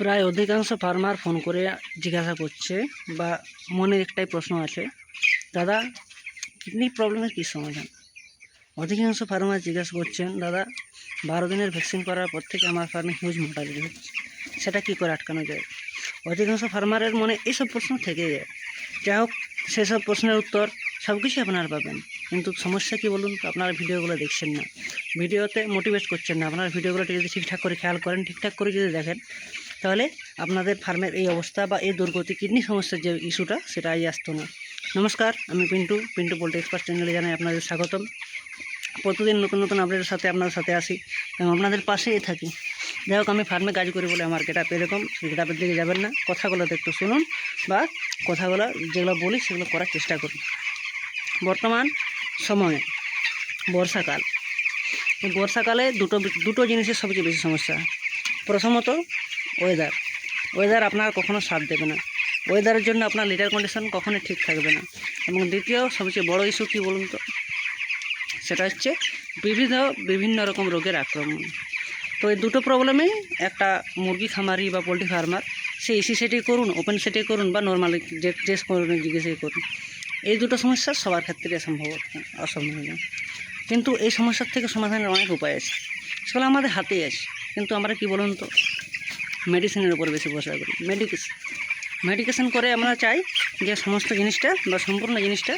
প্রায় অধিকাংশ farmer phone করে জিজ্ঞাসা করছে বা মনের একটাই প্রশ্ন আছে, দাদা কিডনি প্রবলেমের কী সমাধান। অধিকাংশ ফার্মার জিজ্ঞাসা করছেন, দাদা 12 দিনের ভ্যাকসিন করার পর থেকে আমার ফার্মে হিউজ মোর্টালিটি হচ্ছে, সেটা কী করে আটকানো যায়। অধিকাংশ ফার্মারের মনে এইসব প্রশ্ন থেকে যায়। যাই হোক, সেসব প্রশ্নের উত্তর সব কিছুই আপনারা পাবেন, কিন্তু সমস্যা কী বলুন তো, আপনারা ভিডিওগুলো দেখছেন না, ভিডিওতে মোটিভেট করছেন না। আপনারা ভিডিওগুলোটি যদি ঠিকঠাক করে খেয়াল করেন, ঠিকঠাক করে যদি দেখেন, তাহলে আপনাদের ফার্মের এই অবস্থা বা এই দুর্গতি কিডনি সমস্যার যে ইস্যুটা সেটা আজ আসতো না। নমস্কার, আমি পিন্টু পোল্ট্রি এক্সপার্ট চ্যানেলে জানাই আপনাদের স্বাগতম। প্রতিদিন নতুন নতুন আপডেটের সাথে আপনাদের সাথে আসি এবং আপনাদের পাশেই থাকি। যাই হোক, আমি ফার্মে কাজ করি বলে আমার গেটআপ এরকম, গেটআপের দিকে যাবেন না, কথাগুলোতে একটু শুনুন বা কথাগুলো যেগুলো বলি সেগুলো করার চেষ্টা করুন। বর্তমান সময়ে বর্ষাকাল, এই বর্ষাকালে দুটো জিনিসের সবচেয়ে বেশি সমস্যা। প্রথমত ওয়েদার আপনার কখনো সাথ দেবে না, ওয়েদারের জন্য আপনার লিডার কন্ডিশন কখনোই ঠিক থাকবে না। এবং দ্বিতীয় সবচেয়ে বড় ইস্যু কী বলুন তো, সেটা হচ্ছে বিভিন্ন রকম রোগের আক্রমণ। তো এই দুটো প্রবলেমেই একটা মুরগি খামারি বা পোলট্রি ফার্মার, সে এসি সেটেই করুন, ওপেন সেটেই করুন বা নর্মালি যে জিজ্ঞেসই করুন, এই দুটো সমস্যা সবার ক্ষেত্রে অসম্ভব। কিন্তু এই সমস্যার থেকে সমাধানের অনেক উপায় আছে, সেগুলো আমাদের হাতেই আছে। কিন্তু আমরা কি বলুন তো, মেডিসিনের উপর বেশি ভরসা করি। মেডিকেশন করে আমরা চাই যে সমস্ত জিনিসটা বা সম্পূর্ণ জিনিসটা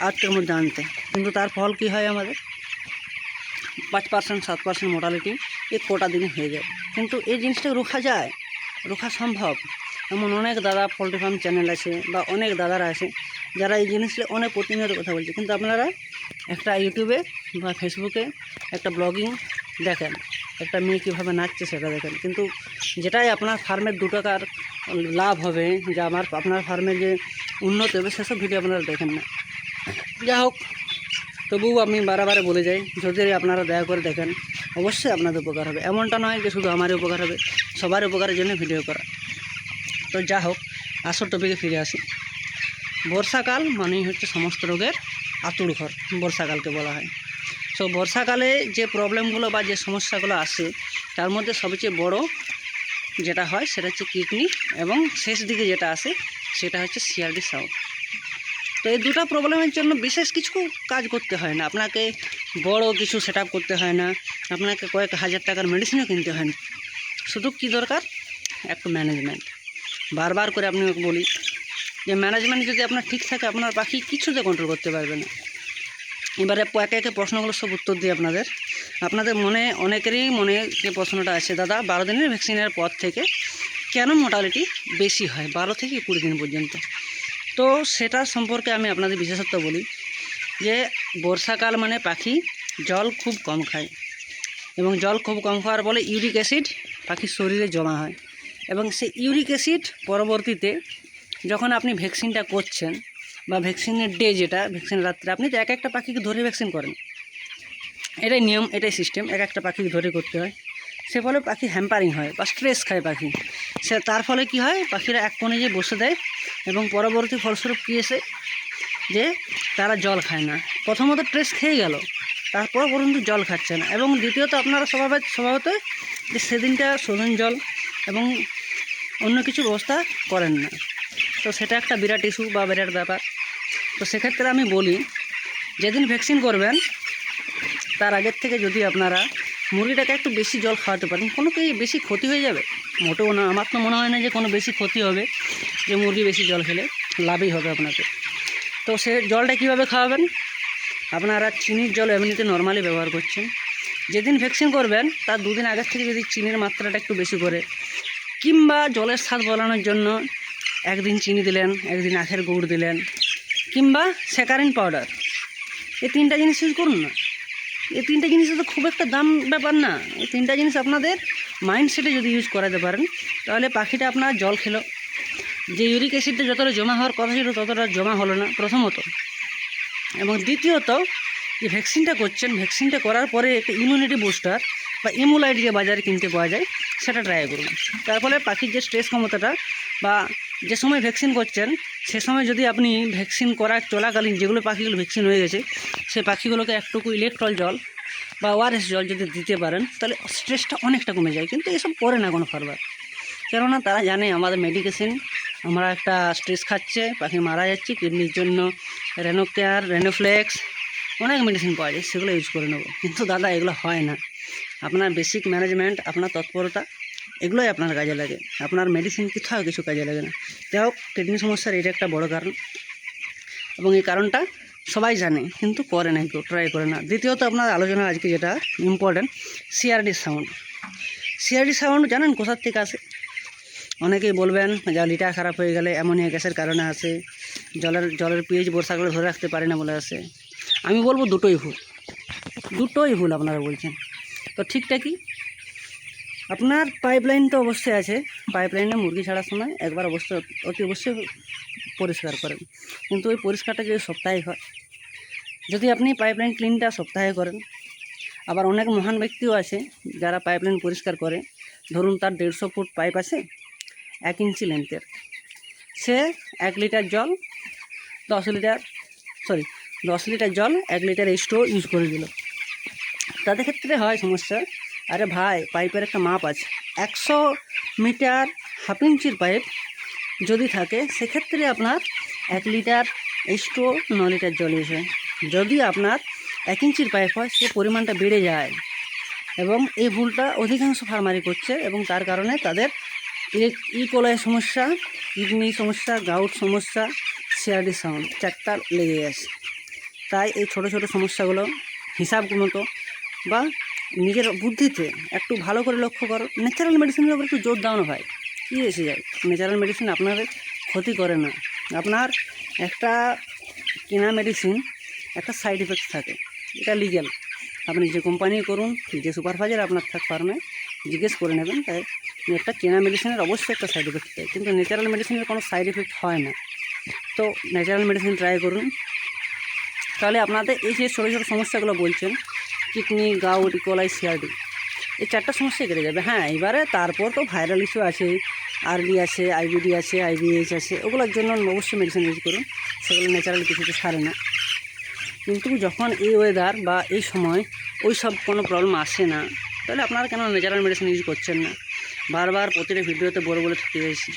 আয়ত্তের মধ্যে আনতে, কিন্তু তার ফল কী হয়, আমাদের 5% 7% মোর্টালিটি এই কোটা দিনে হয়ে যায়। কিন্তু এই জিনিসটা রোখা সম্ভব। এমন অনেক দাদা পোলট্রি ফার্ম চ্যানেল আছে বা অনেক দাদারা আছে যারা এই জিনিসটা অনেক প্রতিনিয়ত কথা বলছে, কিন্তু আপনারা একটা ইউটিউবে বা ফেসবুকে একটা ব্লগিং দেখেন, একটা মেয়ে কীভাবে নাচছে সেটা দেখেন, কিন্তু যেটাই আপনার ফার্মের 2 টাকার লাভ হবে, যে আপনার ফার্মের যে উন্নতি হবে, সেসব ভিডিও আপনারা দেখেন না। যাই হোক, তবুও আমি বারে বলে যাই, যদি আপনারা দয়া করে দেখেন, অবশ্যই আপনাদের উপকার হবে। এমনটা নয় যে শুধু আমারই উপকার হবে, সবার উপকারের জন্য ভিডিও করা। তো যা হোক, আসল টপিকে ফিরে আসি। বর্ষাকাল মানেই হচ্ছে সমস্ত রোগের আতুড় ঘর, বর্ষাকালকে বলা হয়। তো বর্ষাকালে যে প্রবলেমগুলো বা যে সমস্যাগুলো আসে, তার মধ্যে সবচেয়ে বড় যেটা হয় সেটা হচ্ছে কিডনি, এবং শেষ দিকে যেটা আসে সেটা হচ্ছে সিআরডি সাউন্ড। তো এই দুটো প্রবলেমের জন্য বিশেষ কিছু কাজ করতে হয় না, আপনাকে বড় কিছু সেট করতে হয় না, আপনাকে কয়েক হাজার টাকার মেডিসিনও কিনতে হয় না। শুধু কী দরকার, একটু ম্যানেজমেন্ট। বারবার করে আপনাকে বলি যে ম্যানেজমেন্ট যদি আপনার ঠিক থাকে, আপনার পাখি কিছুতে কন্ট্রোল করতে পারবে না। এবারে একে একে প্রশ্নগুলো সব উত্তর দিই আপনাদের মনে, অনেকেরই মনে যে প্রশ্নটা আছে, দাদা 12 দিনের ভ্যাকসিনের পর থেকে কেন মোর্টালিটি বেশি হয় 12 থেকে 20 দিন পর্যন্ত। তো সেটা সম্পর্কে আমি আপনাদের বিশেষত্ব বলি যে বর্ষাকাল মানে পাখি জল খুব কম খায়, এবং জল খুব কম খাওয়ার ফলে ইউরিক অ্যাসিড পাখির শরীরে জমা হয়, এবং সেই ইউরিক অ্যাসিড পরবর্তীতে যখন আপনি ভ্যাকসিনটা করছেন বা ভ্যাকসিনের ডে যেটা, ভ্যাকসিন রাত্রে আপনি তো একটা পাখিকে ধরে ভ্যাকসিন করেন, এটাই নিয়ম, এটাই সিস্টেম, একটা পাখিকে ধরে করতে হয়। সে ফলে পাখি হ্যাম্পারিং হয় বা স্ট্রেস খায় পাখি, তার ফলে কি হয়, পাখিরা এক কোণে যে বসে দেয়, এবং পরবর্তী ফলস্বরূপ কী এসে যে তারা জল খায় না। প্রথমত স্ট্রেস খেয়ে গেল, তারপর পর্যন্ত জল খাচ্ছে না, এবং দ্বিতীয়ত আপনারা স্বভাবত যে সেদিনটা শোধন জল এবং অন্য কিছু ব্যবস্থা করেন না। তো সেটা একটা বিরাট ইস্যু বা বিরাট ব্যাপার। তো সেক্ষেত্রে আমি বলি, যেদিন ভ্যাকসিন করবেন তার আগের থেকে যদি আপনারা মুরগিটাকে একটু বেশি জল খাওয়াতে পারেন, কোনো কি বেশি ক্ষতি হয়ে যাবে? মোটেও না, আমার তো মনে হয় না যে কোনো বেশি ক্ষতি হবে, যে মুরগি বেশি জল খেলে লাভই হবে আপনাকে। তো সে জলটা কীভাবে খাওয়াবেন, আপনারা চিনির জল এমনিতে নর্মালি ব্যবহার করছেন, যেদিন ভ্যাকসিন করবেন তার 2 দিন আগের থেকে যদি চিনির মাত্রাটা একটু বেশি করে, কিংবা জলের স্বাদ বলানোর জন্য একদিন চিনি দিলেন, একদিন আখের গুড় দিলেন, কিংবা স্যাকারিন পাউডার, এই 3টা জিনিস ইউজ করুন না। এই 3টা জিনিস তো খুব একটা দাম ব্যাপার না। এই 3টা জিনিস আপনাদের মাইন্ডসেটে যদি ইউজ করাতে পারেন, তাহলে পাখিটা আপনার জল খেলো, যে ইউরিক অ্যাসিডটা যতটা জমা হওয়ার কথা ছিল ততটা জমা হলো না প্রথমত, এবং দ্বিতীয়ত যে ভ্যাকসিনটা করছেন, ভ্যাকসিনটা করার পরে একটা ইমিউনিটি বুস্টার বা ইমুলাইট যে বাজারে কিনতে পাওয়া যায় সেটা ট্রাই করুন। তার ফলে পাখির যে স্ট্রেস ক্ষমতাটা, বা যে সময় ভ্যাকসিন করছেন সে সময় যদি আপনি ভ্যাকসিন করার চলাকালীন যেগুলো পাখিগুলো ভ্যাকসিন হয়ে গেছে সেই পাখিগুলোকে একটুকু ইলেকট্রল জল বা ওআরএস জল যদি দিতে পারেন, তাহলে স্ট্রেসটা অনেকটা কমে যায়। কিন্তু এসব করে না কোনো ফার্মার, কেননা তারা জানে আমাদের মেডিকেশন, আমরা একটা স্ট্রেস খাচ্ছে, পাখি মারা যাচ্ছে, কিডনির জন্য রেনোকেয়ার, রেনোফ্লেক্স, অনেক মেডিসিন পাওয়া যায়, সেগুলো ইউজ করে নেবো। কিন্তু দাদা এগুলো হয় না। আপনার বেসিক ম্যানেজমেন্ট, আপনার তৎপরতা, এগুলোই আপনার কাজে লাগে। আপনার মেডিসিন কোথাও কিছু কাজে লাগে না। যাই হোক, কিডনি সমস্যার এটা একটা বড় কারণ, এবং এই কারণটা সবাই জানে কিন্তু করে না, কেউ ট্রাই করে না। দ্বিতীয়ত আপনার আলোচনা আজকে যেটা important, CRD sound. CRD sound জানেন কোথার থেকে আসে? অনেকেই বলবেন যা লিটার খারাপ হয়ে গেলে অ্যামোনিয়া গ্যাসের কারণে আসে, জলের পিএইচ বর্ষাকালে ধরে রাখতে পারে না বলে আসে। আমি বলবো দুটোই ভুল আপনারা বলছেন। তো ঠিকটা কি? আপনার পাইপলাইন তো অবশ্যই আছে, পাইপলাইনে মুরগি ছাড়ার সময় একবার অতি অবশ্যই পরিষ্কার করেন। কিন্তু ওই পরিষ্কারটা যদি সপ্তাহে হয়, যদি আপনি পাইপলাইন ক্লিনটা সপ্তাহে করেন, আবার অনেক মহান ব্যক্তিও আছে যারা পাইপলাইন পরিষ্কার করে। ধরুন তার 150 ফুট পাইপ আছে, 1 ইঞ্চি লেন্থের, সে 1 লিটার জল 10 লিটার জল 1 লিটার স্টোভ ইউজ করে দিল। তাদের ক্ষেত্রে হয় সমস্যা, আরে ভাই পাইপের একটা মাপ আছে, 100 মিটার 1/2 ইঞ্চির পাইপ যদি থাকে, সেক্ষেত্রে আপনার 1 লিটার স্টোভ 9 লিটার জল ইউজ হয়। যদি আপনার 1 ইঞ্চির পাইপ হয়, সে পরিমাণটা বেড়ে যায়, এবং এই ভুলটা অধিকাংশ ফার্মারি করছে, এবং তার কারণে তাদের ইকোলাই সমস্যা, কিডনি সমস্যা, গাউট সমস্যা, সিআরডি সাউন্ড, 4টা লেগে আছে। তাই এই ছোটো ছোটো সমস্যাগুলো হিসাব মতো বা নিজের বুদ্ধিতে একটু ভালো করে লক্ষ্য করো। ন্যাচারাল মেডিসিনের উপর একটু জোর দাও না ভাই, কী এসে যায়? ন্যাচারাল মেডিসিন আপনার ক্ষতি করে না। আপনার একটা কেনা মেডিসিন একটা সাইড এফেক্ট থাকে, এটা লিগ্যাল। আপনি যে কোম্পানি করুন, যে সুপারভাইজার আপনার থাক ফার্মে, জিজ্ঞেস করে নেবেন। তাই একটা কেনা মেডিসিনের অবশ্যই একটা সাইড এফেক্ট থাকে, কিন্তু ন্যাচারাল মেডিসিনের কোনো সাইড এফেক্ট হয় না। তো ন্যাচারাল মেডিসিন ট্রাই করুন, তাহলে আপনাদের এই যে ছোটো ছোটো সমস্যাগুলো বলছেন, কিডনি, গাউট, ইকোলাই, সিআরডি, এই 4টা সমস্যাই কেটে যাবে। হ্যাঁ, এবারে তারপর তো ভাইরাল ইস্যু আছে, আরবি আছে, আইবিডি আছে, আইবিএইচ আছে, ওগুলোর জন্য অবশ্যই মেডিসিন ইউজ করুন, সেগুলো ন্যাচারাল কিছুতে সারে না। কিন্তু যখন এই ওয়েদার বা এই সময় ওই সব কোনো প্রবলেম আসে না, তাহলে আপনারা কেন ন্যাচারাল মেডিসিন ইউজ করছেন না? বারবার প্রতিটা ভিডিওতে বলে থাকতে চাইছি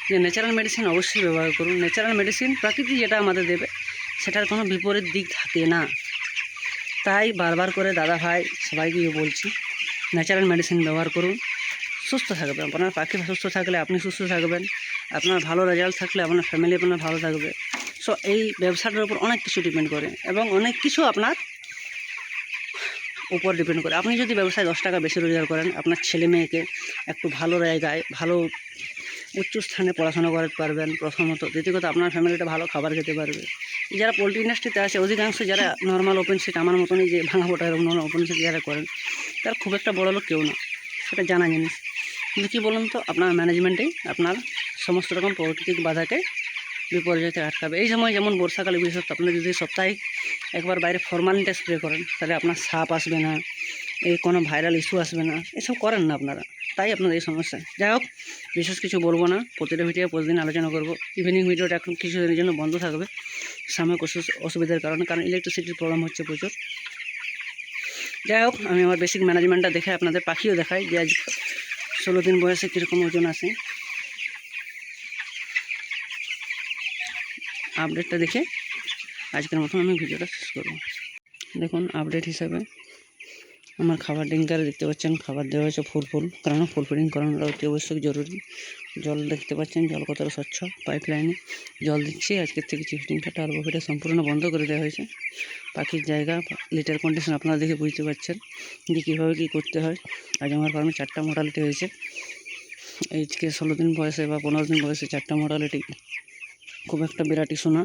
যে ন্যাচারাল মেডিসিন অবশ্যই ব্যবহার করুন। ন্যাচারাল মেডিসিন প্রকৃতি যেটা আমাদের দেবে, সেটার কোনো বিপরীত দিক থাকে না। তাই বারবার করে দাদা ভাই সবাইকে বলছি, ন্যাচারাল মেডিসিন ব্যবহার করুন, সুস্থ থাকবে। আপনার পাখি সুস্থ থাকলে আপনি সুস্থ থাকবেন, আপনার ভালো রেজাল্ট থাকলে আপনার ফ্যামিলি আপনার ভালো থাকবে। সো এই ব্যবসাটার উপর অনেক কিছু ডিপেন্ড করে, এবং অনেক কিছু আপনার উপর ডিপেন্ড করে। আপনি যদি ব্যবসায় 10 টাকা বেশি রোজগার করেন, আপনার ছেলে মেয়েকে একটু ভালো জায়গায়, ভালো উচ্চ স্থানে পড়াশোনা করতে পারবেন প্রথমত। দ্বিতীয়ত আপনার ফ্যামিলিটা ভালো খাবার খেতে পারবে। যারা পোলট্রি ইন্ডাস্ট্রিতে আছে, অধিকাংশ যারা নর্মাল ওপেন সিট, আমার মতনই যে ভাঙা ফোটা নর্মাল ওপেন সিট যারা করেন, তারা খুব একটা বড় লোক কেউ না, সেটা জানা জিনিস। কিন্তু কী বলুন তো, আপনার ম্যানেজমেন্টেই আপনার সমস্ত রকম প্রাকৃতিক বাধাকে বিপর্যয়তে আটকাবে। এই সময় যেমন বর্ষাকালে বিশেষত আপনি যদি সপ্তাহে একবার বাইরে ফরমালিনটা স্প্রে করেন, তাহলে আপনার সাপ আসবে না, এই কোনো ভাইরাল ইস্যু আসবে না। এসব করেন না আপনারা, তাই আপনাদের এই সমস্যা। যাই হোক, বিশেষ কিছু বলবো না, প্রতিটা ভিডিও প্রতিদিন আলোচনা করব। ইভিনিং ভিডিওটা এখন কিছুদিনের জন্য বন্ধ থাকবে সাময়িক অসুবিধার কারণে, কারণ ইলেকট্রিসিটির প্রবলেম হচ্ছে প্রচুর। যাই হোক, আমি আমার বেসিক ম্যানেজমেন্টটা দেখে আপনাদের পাখিও দেখাই যে আজ 16 দিন বয়সে কীরকম ওজন আছে। আপডেটটা দেখে আজকের মতন আমি ভিডিওটা শেষ করব। দেখুন, আপডেট হিসাবে আমার খাবার ডিঙ্কারে দেখতে পাচ্ছেন, খাবার দেওয়া হয়েছে ফুল, কারণ ফুল ফিডিং করানোটা অতি অবশ্যই জরুরি। জল দেখতে পাচ্ছেন, জল কতটা স্বচ্ছ, পাইপ লাইনে জল দিচ্ছি। আজকের থেকে চিফটিংটা টার্বো ফিডার সম্পূর্ণ বন্ধ করে দেওয়া হয়েছে। পাখির জায়গা, লিটার কন্ডিশন আপনারা দেখে বুঝতে পারছেন যে কীভাবে কী করতে হয়। আজ আমার ফার্মে 4টা মর্টালিটি হয়েছে। এইচকে 16 দিন বয়সে বা 15 দিন বয়সে 4টা মর্টালিটি খুব একটা বিরাট ইস্যু না।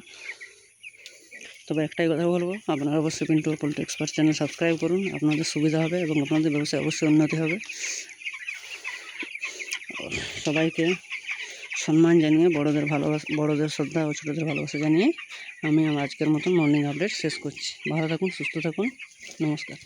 তবে একটাই কথা বলবো, আপনারা অবশ্যই Pintu poultry expert channel subscribe করুন, আপনাদের সুবিধা হবে এবং আপনাদের ব্যবসায় অবশ্যই উন্নতি হবে। সবাইকে সম্মান জানিয়ে, বড়দের শ্রদ্ধা ও ছোটোদের ভালোবাসা জানিয়ে আমি আমার আজকের মতন মর্নিং আপডেট শেষ করছি। ভালো থাকুন, সুস্থ থাকুন, নমস্কার।